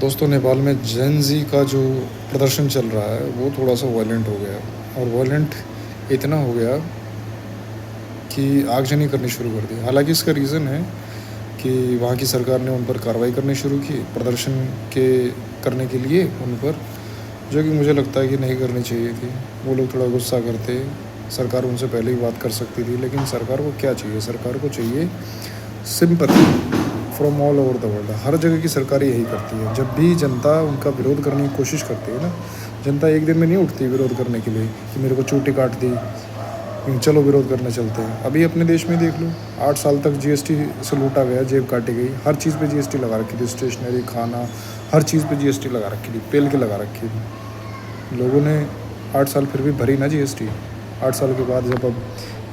दोस्तों नेपाल में जेन ज़ी का जो प्रदर्शन चल रहा है वो थोड़ा सा वायलेंट हो गया और वायलेंट इतना हो गया कि आगजनी करनी शुरू कर दी। हालांकि इसका रीज़न है कि वहाँ की सरकार ने उन पर कार्रवाई करनी शुरू की प्रदर्शन के करने के लिए उन पर, जो कि मुझे लगता है कि नहीं करनी चाहिए थी। वो लोग थोड़ा गुस्सा करते, सरकार उनसे पहले ही बात कर सकती थी। लेकिन सरकार को क्या चाहिए? सरकार को चाहिए sympathy from all over the world. हर जगह की सरकार यही करती है। जब भी जनता उनका विरोध करने की कोशिश करती है ना, जनता एक दिन में नहीं उठती विरोध करने के लिए कि मेरे को चोटी काट दी, चलो विरोध करने चलते हैं। अभी अपने देश में देख लो, 8 साल तक जीएसटी से लूटा गया, जेब काटी गई, हर चीज़ पे जीएसटी लगा रखी थी, स्टेशनरी, खाना, हर चीज़ पे जीएसटी लगा रखी थी, पेल के लगा रखी थी। लोगों ने 8 साल फिर भी भरी ना जीएसटी। 8 साल के बाद जब अब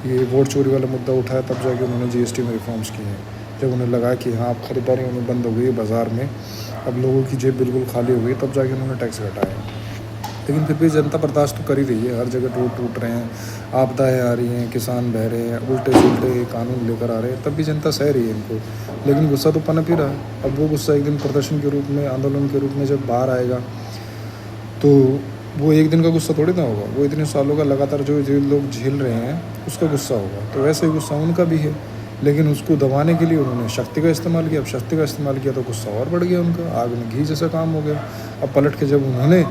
ये वोट चोरी वाला मुद्दा उठाया, तब जाके उन्होंने जीएसटी में रिफॉर्म्स किए हैं। जब उन्हें लगा कि हाँ अब ख़रीदारी उन्हें बंद हो गई है बाज़ार में, अब लोगों की जेब बिल्कुल खाली हो गई, तब जाके उन्होंने टैक्स घटाया। लेकिन फिर भी जनता बर्दाश्त तो कर ही रही है। हर जगह रोड टूट रहे हैं, आपदाएँ आ रही हैं, किसान बह रहे हैं, उल्टे सुलटे कानून लेकर आ रहे हैं, तब भी जनता सह रही है इनको। लेकिन गुस्सा तो पनप ही रहा है। अब वो गुस्सा एक दिन प्रदर्शन के रूप में, आंदोलन के रूप में जब बाहर आएगा, तो वो एक दिन का गुस्सा थोड़ी ना होगा। वो इतने सालों का लगातार जो जो लोग झेल रहे हैं, उसका गुस्सा होगा। तो वैसे ही गुस्सा उनका भी है, लेकिन उसको दबाने के लिए उन्होंने शक्ति का इस्तेमाल किया। अब शक्ति का इस्तेमाल किया तो गुस्सा और बढ़ गया उनका, आग में घी जैसा काम हो गया। अब पलट के जब उन्होंने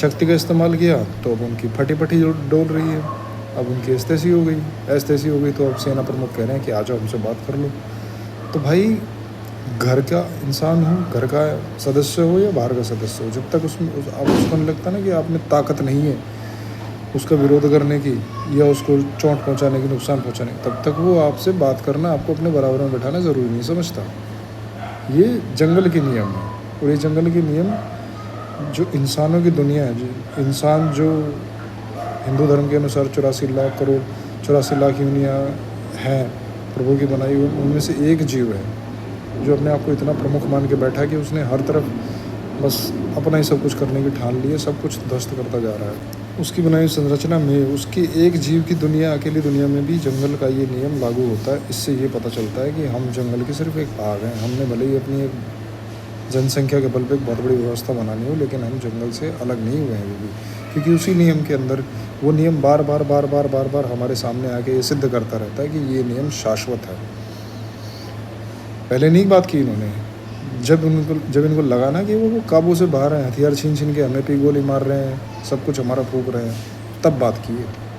शक्ति का इस्तेमाल किया तो अब उनकी फटी पटी डोल रही है। अब उनकी एस्तेसी हो गई, एस्तेसी हो गई तो अब सेना प्रमुख कह रहे हैं कि आ जाओ हमसे बात कर लो। तो भाई, घर का इंसान हो, घर का सदस्य हो या बाहर का सदस्य हो, जब तक अब उसको नहीं लगता ना कि आप में ताकत नहीं है उसका विरोध करने की या उसको चोट पहुंचाने की, नुकसान पहुंचाने की, तब तक वो आपसे बात करना, आपको अपने बराबर में बैठाना ज़रूरी नहीं समझता। ये जंगल के नियम है। और ये जंगल के नियम जो इंसानों की दुनिया है, जो इंसान जो हिंदू धर्म के अनुसार 84 लाख यूनियाँ हैं प्रभु की बनाई हुई, उनमें से एक जीव है जो अपने आप को इतना प्रमुख मान के बैठा कि उसने हर तरफ बस अपना ही सब कुछ करने की ठान ली है, सब कुछ ध्वस्त करता जा रहा है। उसकी बनाई संरचना में उसकी एक जीव की दुनिया, अकेली दुनिया में भी जंगल का ये नियम लागू होता है। इससे ये पता चलता है कि हम जंगल के सिर्फ एक भाग हैं। हमने भले ही अपनी एक जनसंख्या के बल पे एक बहुत बड़ी व्यवस्था बनानी हो, लेकिन हम जंगल से अलग नहीं हुए हैं अभी भी, क्योंकि उसी नियम के अंदर वो नियम बार बार हमारे सामने आके ये सिद्ध करता रहता है कि ये नियम शाश्वत है। पहले नहीं बात की इन्होंने, जब इनको लगा ना कि वो काबू से बाहर हैं, हथियार छीन के हमें पे गोली मार रहे हैं, सब कुछ हमारा फूंक रहे हैं, तब बात की है।